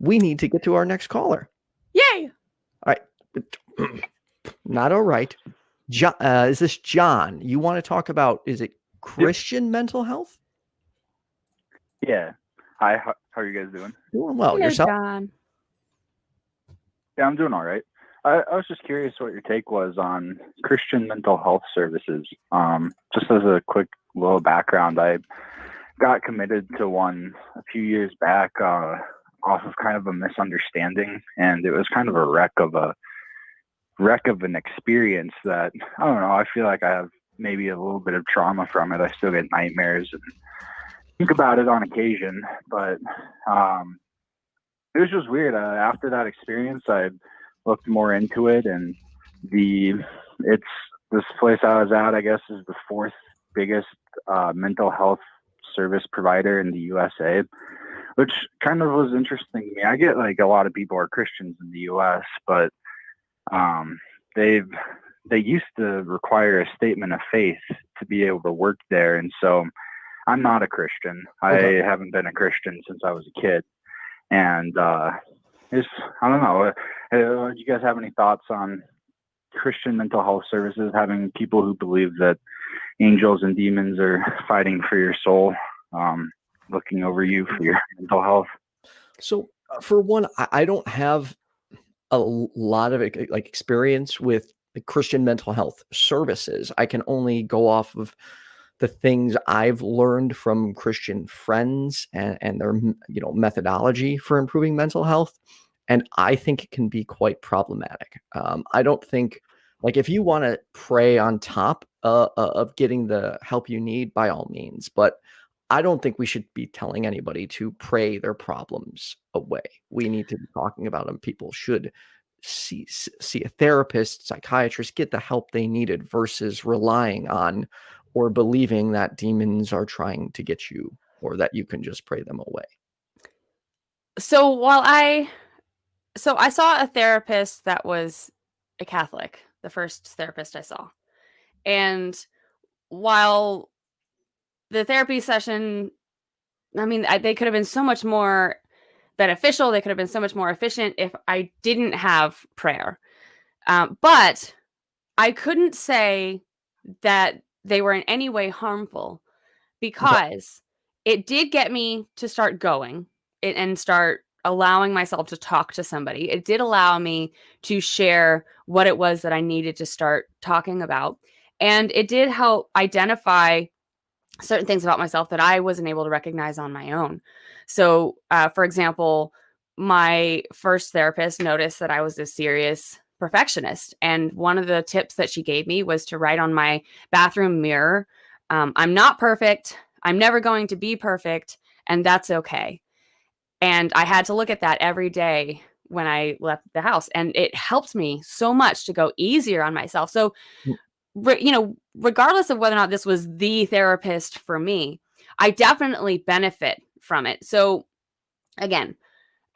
we need to get to our next caller. Yay! All right. Not all right. John, is this John? You want to talk about, is it Christian mental health? Yeah. Hi, how are you guys doing? Doing well. Hello, Yourself? John. Yeah, I'm doing all right. I was just curious what your take was on Christian mental health services. Just as a quick little background, I got committed to one a few years back off of kind of a misunderstanding, and it was kind of a wreck of an experience that, I don't know, I feel like I have maybe a little bit of trauma from it. I still get nightmares and think about it on occasion, but it was just weird. After that experience, I looked more into it, and this place I was at, I guess, is the fourth biggest mental health service provider in the USA, which kind of was interesting to me. I get like a lot of people are Christians in the US, but they used to require a statement of faith to be able to work there, and so I'm not a Christian. Okay. I haven't been a Christian since I was a kid, and I don't know. Do you guys have any thoughts on Christian mental health services having people who believe that angels and demons are fighting for your soul, looking over you for your mental health? So for one, I don't have a lot of like experience with Christian mental health services. I can only go off of the things I've learned from Christian friends and their, methodology for improving mental health. And I think it can be quite problematic. I don't think, like, if you want to pray on top of getting the help you need, by all means, but I don't think we should be telling anybody to pray their problems away. We need to be talking about them. People should see a therapist, psychiatrist, get the help they needed versus relying on or believing that demons are trying to get you or that you can just pray them away. So I saw a therapist that was a Catholic, the first therapist I saw. And while the therapy session, they could have been so much more beneficial. They could have been so much more efficient if I didn't have prayer. But I couldn't say that they were in any way harmful because it did get me to start going and start allowing myself to talk to somebody. It did allow me to share what it was that I needed to start talking about. And it did help identify certain things about myself that I wasn't able to recognize on my own. So, for example, my first therapist noticed that I was a serious perfectionist. And one of the tips that she gave me was to write on my bathroom mirror, I'm not perfect. I'm never going to be perfect. And that's okay. And I had to look at that every day when I left the house. And it helped me so much to go easier on myself. So, regardless of whether or not this was the therapist for me, I definitely benefit from it. So again,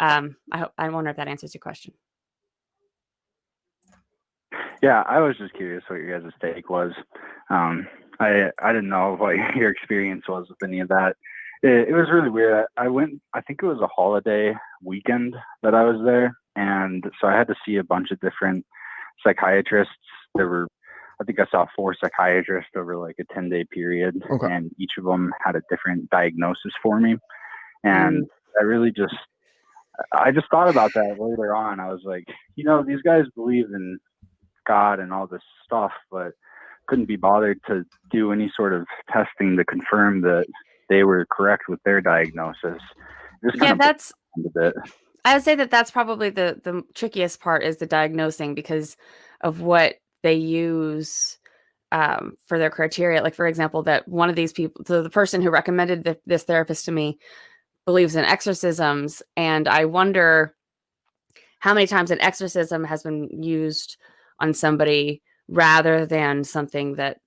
I wonder if that answers your question. Yeah, I was just curious what your guys' take was. I didn't know what your experience was with any of that. It was really weird. I think it was a holiday weekend that I was there. And so I had to see a bunch of different psychiatrists. I think I saw 4 psychiatrists over like a 10-day period, and each of them had a different diagnosis for me. And I just thought about that later on. I was like, these guys believe in God and all this stuff, but couldn't be bothered to do any sort of testing to confirm that they were correct with their diagnosis. I would say that's probably the trickiest part is the diagnosing because of what they use for their criteria. Like, for example, that one of these people, the person who recommended this therapist to me, believes in exorcisms. And I wonder how many times an exorcism has been used on somebody rather than something that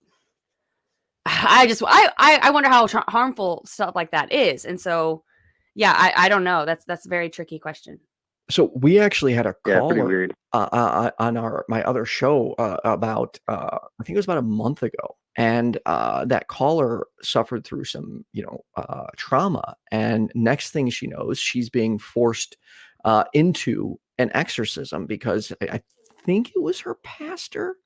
I wonder how harmful stuff like that is. And so, yeah, I don't know. That's a very tricky question. So we actually had a caller on my other show about I think it was about a month ago, and that caller suffered through some trauma, and next thing she knows, she's being forced into an exorcism because I think it was her pastor,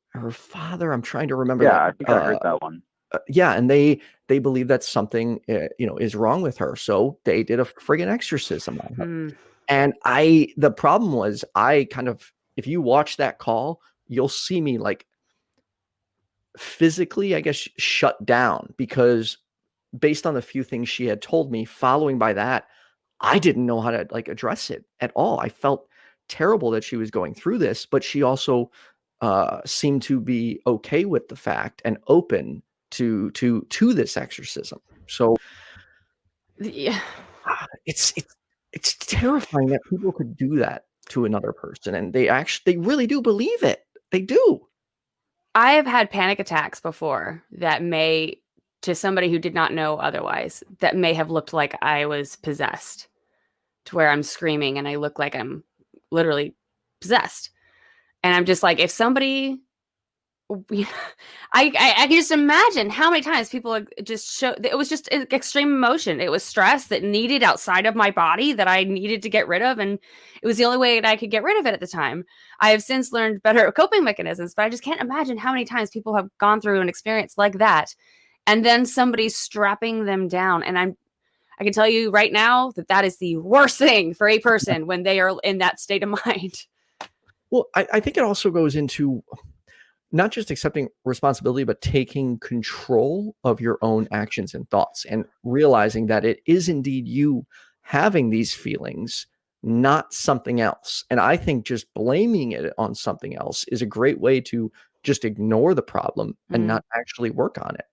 her father. I'm trying to remember Yeah, that. I think I heard that one. Yeah, and they believe that something is wrong with her, so they did a friggin' exorcism on her. Mm. And the problem was if you watch that call, you'll see me like physically, I guess, shut down because based on the few things she had told me, following by that, I didn't know how to like address it at all. I felt terrible that she was going through this, but she also seemed to be okay with the fact and open to this exorcism. So Yeah. it's terrifying that people could do that to another person, and they really do believe it. They do. I have had panic attacks before that may, to somebody who did not know otherwise, that may have looked like I was possessed, to where I'm screaming and I look like I'm literally possessed. And I'm just like, if somebody, I can just imagine how many times people just show, it was just extreme emotion. It was stress that needed outside of my body that I needed to get rid of. And it was the only way that I could get rid of it at the time. I have since learned better coping mechanisms, but I just can't imagine how many times people have gone through an experience like that. And then somebody's strapping them down. And I can tell you right now that is the worst thing for a person when they are in that state of mind. Well, I think it also goes into not just accepting responsibility, but taking control of your own actions and thoughts and realizing that it is indeed you having these feelings, not something else. And I think just blaming it on something else is a great way to just ignore the problem and not actually work on it.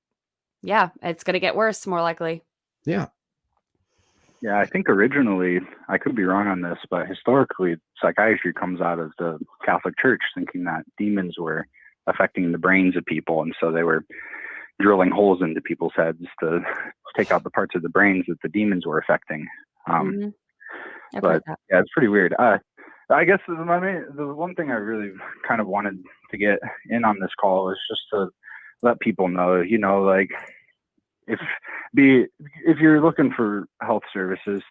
Yeah, it's going to get worse, more likely. Yeah. Yeah, I think originally, I could be wrong on this, but historically, psychiatry comes out of the Catholic Church thinking that demons were affecting the brains of people. And so they were drilling holes into people's heads to take out the parts of the brains that the demons were affecting. But yeah, it's pretty weird. I guess the one thing I really kind of wanted to get in on this call is just to let people know, like if you're looking for health services,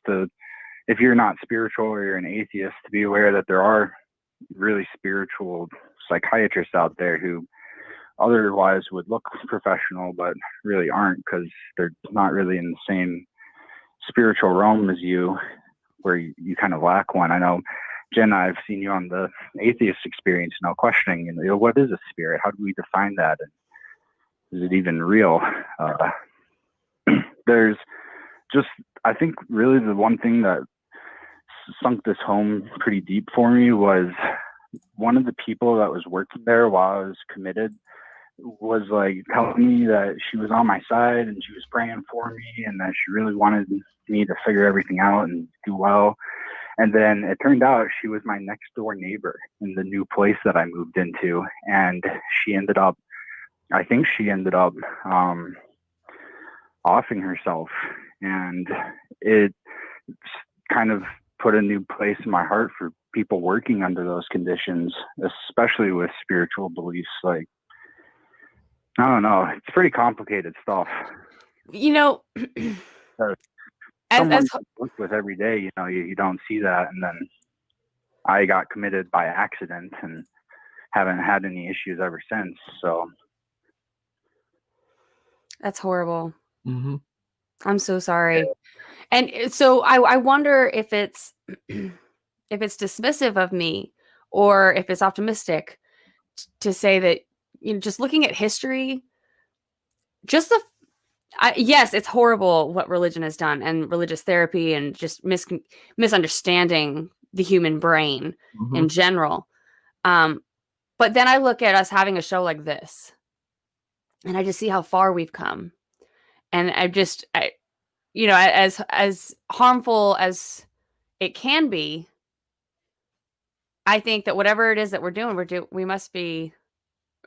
if you're not spiritual or you're an atheist, to be aware that there are really spiritual psychiatrists out there who otherwise would look professional but really aren't, because they're not really in the same spiritual realm as you, where you kind of lack one. I know, Jenna, I've seen you on the atheist experience now questioning, what is a spirit? How do we define that? And is it even real? There's just, I think really the one thing that sunk this home pretty deep for me was one of the people that was working there while I was committed was like telling me that she was on my side and she was praying for me and that she really wanted me to figure everything out and do well. And then it turned out she was my next door neighbor in the new place that I moved into. And I think she ended up offing herself. And it kind of put a new place in my heart for people working under those conditions, especially with spiritual beliefs. Like, I don't know, it's pretty complicated stuff. Someone you work with every day, you don't see that. And then I got committed by accident and haven't had any issues ever since. So that's horrible. Mm-hmm. I'm so sorry. Yeah. And so I wonder if it's dismissive of me or if it's optimistic to say that, just looking at history, just yes, it's horrible what religion has done and religious therapy and just misunderstanding the human brain in general. But then I look at us having a show like this and I just see how far we've come. And as harmful as it can be, I think that whatever it is that we're doing, we must be.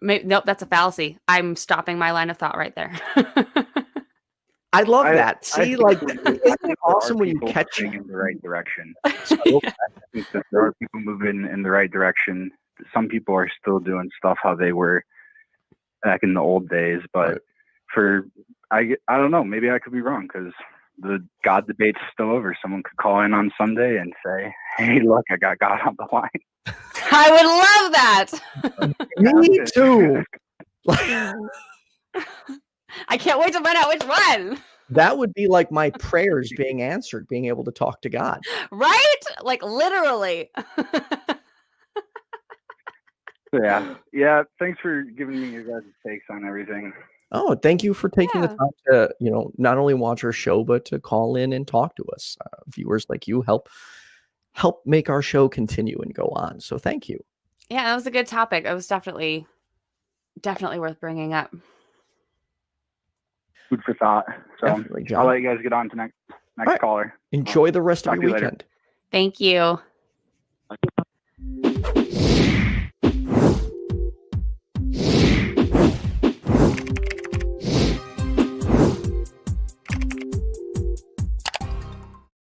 Nope, that's a fallacy. I'm stopping my line of thought right there. I love that. See, isn't it awesome when you catch in the right direction? So I think that there are people moving in the right direction. Some people are still doing stuff how they were back in the old days, but I don't know. Maybe I could be wrong, because the God debate's still over. Someone could call in on Sunday and say, "Hey, look, I got God on the line." I would love that. Me too. I can't wait to find out which one. That would be like my prayers being answered, being able to talk to God. Right? Like literally. Yeah. Thanks for giving me your guys' takes on everything. Oh, thank you for taking the Yeah. time to, not only watch our show, but to call in and talk to us. Viewers like you help make our show continue and go on. So thank you. Yeah, that was a good topic. It was definitely worth bringing up. Food for thought. So Definitely, John. I'll let you guys get on to next right. caller. Enjoy the rest of Talk your to you later. weekend. Thank you.